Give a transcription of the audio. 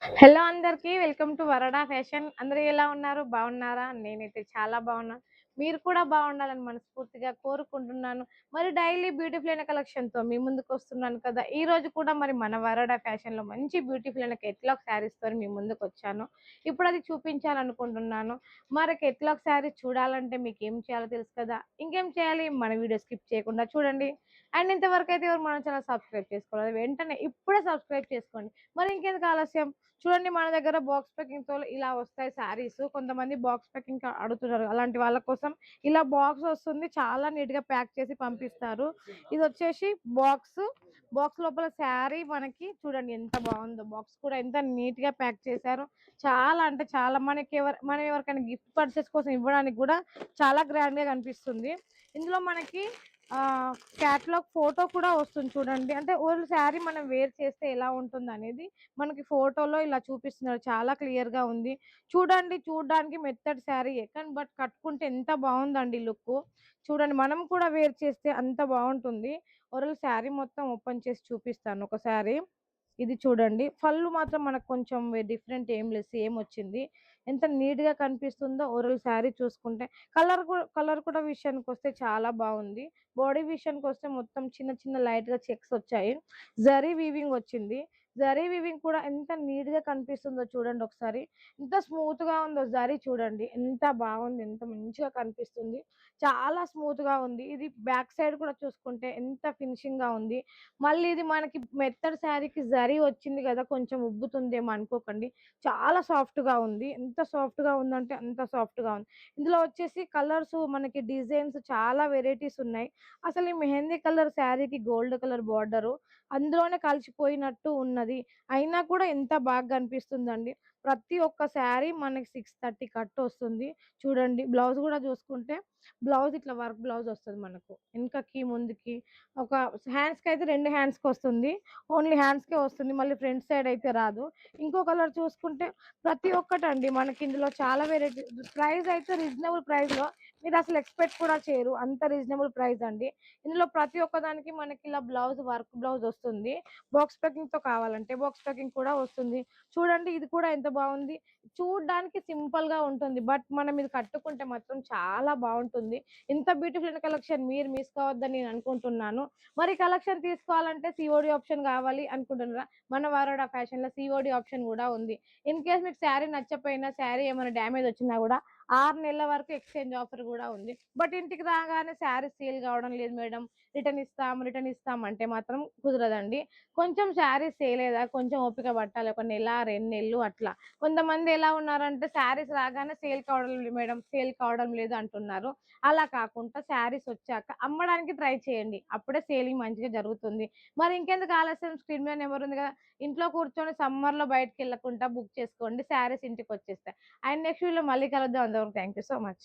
Hello అందరికీ welcome to వరడా fashion. అందరూ ఎలా ఉన్నారు? బాగున్నారా? నేనైతే చాలా బాగున్నాను. మీరు కూడా బాగుండాలని మనస్ఫూర్తిగా కోరుకుంటున్నాను. మరి డైలీ బ్యూటిఫుల్ అయిన కలెక్షన్‌తో మీ ముందుకొస్తున్నాను కదా! ఈరోజు కూడా మరి మన వరడా ఫ్యాషన్‌లో మంచి బ్యూటిఫుల్ అయిన కేటలాగ్ శారీస్‌తోని మీ ముందుకొచ్చాను. ఇప్పుడది చూపించాలనుకుంటున్నాను. మరి కేటలాగ్ శారీ చూడాలంటే మీకేం చేయాలో తెలుసు కదా! ఇంకేం చేయాలి? మన వీడియో స్కిప్ చేయకుండా చూడండి. అండ్ ఇంతవరకైతే ఎవరు మన ఛానల్ సబ్స్క్రైబ్ చేసుకోలేదు వెంటనే ఇప్పుడే సబ్స్క్రైబ్ చేసుకోండి. మరి ఇంకెందుకు ఆలస్యం? చూడండి మన దగ్గర బాక్స్ ప్యాకింగ్‌తో ఇలా వస్తాయి శారీస్. కొంతమంది బాక్స్ ప్యాకింగ్ అడుగుతున్నారు. అలాంటి వాళ్ళ కోసం ఇలా బాక్స్ వస్తుంది. చాలా నీట్‌గా ప్యాక్ చేసి పంపిస్తారు. ఇదొచ్చేసి బాక్స్. బాక్స్ లోపల శారీ మనకి చూడండి ఎంత బావుందో. బాక్స్ కూడా ఎంత నీట్‌గా ప్యాక్ చేశారో. చాలా అంటే చాలా మనం ఎవరికైనా గిఫ్ట్ పర్చేస్ కోసం ఇవ్వడానికి కూడా చాలా గ్రాండ్‌గా కనిపిస్తుంది. ఇందులో మనకి క్యాటలాగ్ ఫోటో కూడా వస్తుంది చూడండి. అంటే ఓల్డ్ శారీ మనం వేర్ చేస్తే ఎలా ఉంటుందనేది మనకి ఫోటోలో ఇలా చూపిస్తున్నారు. చాలా క్లియర్‌గా ఉంది. చూడడానికి మెత్తటి శారీయే. కానీ కట్టుకుంటే ఎంత బావుందండి లుక్కు. చూడండి మనం కూడా వేర్ చేస్తే అంత బావుంటుంది. ఓవరాల్ శారీ మొత్తం ఓపెన్ చేసి చూపిస్తాను ఒకసారి. ఇది చూడండి. పళ్ళు మాత్రం మనకు కొంచెం డిఫరెంట్ ఏం లేదు. సేమ్ వచ్చింది. ఎంత నీట్‌గా కనిపిస్తుందో ఓవరాల్ శారీ చూసుకుంటే. కలర్ కూడా విషయానికొస్తే చాలా బావుంది. బాడీ విషయానికొస్తే మొత్తం చిన్న చిన్న లైట్‌గా చెక్స్ వచ్చాయి. జరీ వీవింగ్ వచ్చింది. జరీ వీవింగ్ కూడా ఎంత నీట్‌గా కనిపిస్తుందో చూడండి ఒకసారి. ఎంత స్మూత్‌గా ఉందో జరీ చూడండి. ఎంత బావుంది. ఎంత మంచిగా కనిపిస్తుంది. చాలా స్మూత్‌గా ఉంది. ఇది బ్యాక్ సైడ్ కూడా చూసుకుంటే ఎంత ఫినిషింగ్‌గా ఉంది. మళ్ళీ ఇది మనకి మెత్తటి శారీకి జరీ వచ్చింది గదా! కొంచెం ఉబ్బుతుందేమో అనుకోకండి. చాలా సాఫ్ట్‌గా ఉంది. ఎంత సాఫ్ట్‌గా ఉందంటే అంత సాఫ్ట్‌గా ఉంది. ఇందులో వచ్చేసి కలర్స్ మనకి డిజైన్స్ చాలా వెరైటీస్ ఉన్నాయి. అసలు ఈ మెహందీ కలర్ శారీకి గోల్డ్ కలర్ బార్డరు అందులోనే కలిసిపోయినట్టు ఉన్నది. అయినా కూడా ఎంత బాగా కనిపిస్తుందండి. ప్రతి ఒక్క శారీ మనకి 630 కట్టొస్తుంది. చూడండి బ్లౌజ్ గూడా చూసుకుంటే బ్లౌజ్ ఇట్లా వర్క్ బ్లౌజ్ వస్తది మనకు. వెనకకి, ముందుకి ఒక హ్యాండ్స్‌కయితే 2 హ్యాండ్స్‌కొస్తుంది. ఓన్లీ హ్యాండ్స్‌కే వస్తుంది. మళ్ళీ ఫ్రంట్ సైడ్ అయితే రాదు. ఇంకో కలర్ చూసుకుంటే ప్రతి ఒక్కటండి మనకి ఇందులో చాలా వెరైటీ ప్రైస్ అయితే రీజనబుల్ ప్రైస్‌లో మీరసలు ఎక్స్‌పెక్ట్ కూడా చేయరు. అంత రీజనబుల్ ప్రైస్ అండి. ఇందులో ప్రతి ఒక్కదానికి మనకి ఇలా వర్క్ బ్లౌజ్ వస్తుంది. బాక్స్ ప్యాకింగ్‌తో కావాలంటే బాక్స్ ప్యాకింగ్ కూడా వస్తుంది. చూడండి ఇది కూడా ఎంత బావుంది. చూడ్డానికి సింపుల్‌గా ఉంటుంది. మనం ఇది కట్టుకుంటే మాత్రం చాలా బావుంటుంది. ఇంత బ్యూటిఫుల్ అయిన కలెక్షన్ మీరు మిస్ కావద్దని నేను అనుకుంటున్నాను. మరి కలెక్షన్ తీసుకోవాలంటే సీఓడీ ఆప్షన్ కావాలి అనుకుంటున్నారా? మన వరోడా ఫ్యాషన్‌లో సీఓడీ ఆప్షన్ గూడా ఉంది. ఇన్ కేస్ మీకు శారీ నచ్చకపోయినా, శారీ ఏమైనా డ్యామేజ్ వచ్చినా గూడా 6 నెలల వరకు ఎక్స్‌చేంజ్ ఆఫర్ గూడా ఉంది. ఇంటికి రాగానే శారీ సేల్ కావడం లేదు మేడం. రిటర్న్ ఇస్తాం అంటే మాత్రం కుదరదండి. కొంచెం శారీ సేల్ అయ్యేదాకా కొంచెం ఓపిక పట్టాలి. ఒక నెల, 2 నెలలు అట్లా. కొంతమంది ఎలా ఉన్నారంటే శారీస్ రాగానే సేల్ కావడం లేదు మేడం, సేల్ కావడం లేదు అంటున్నారు. అలా కాకుండా శారీస్ వచ్చాక అమ్మడానికి ట్రై చేయండి. అప్పుడే సేలింగ్ మంచిగా జరుగుతుంది. మరి ఇంకెందుకు ఆలస్యం స్క్రీన్ మీద నెంబర్ ఉంది కదా! ఇంట్లో కూర్చొని సమ్మర్‌లో బయటికెళ్ళకుండా బుక్ చేసుకోండి. శారీస్ ఇంటికొచ్చేస్తాయి. అండ్ నెక్స్ట్ వీడియోలో మళ్ళీ కలుద్దాం. అంతవరకు థాంక్ యూ సో మచ్.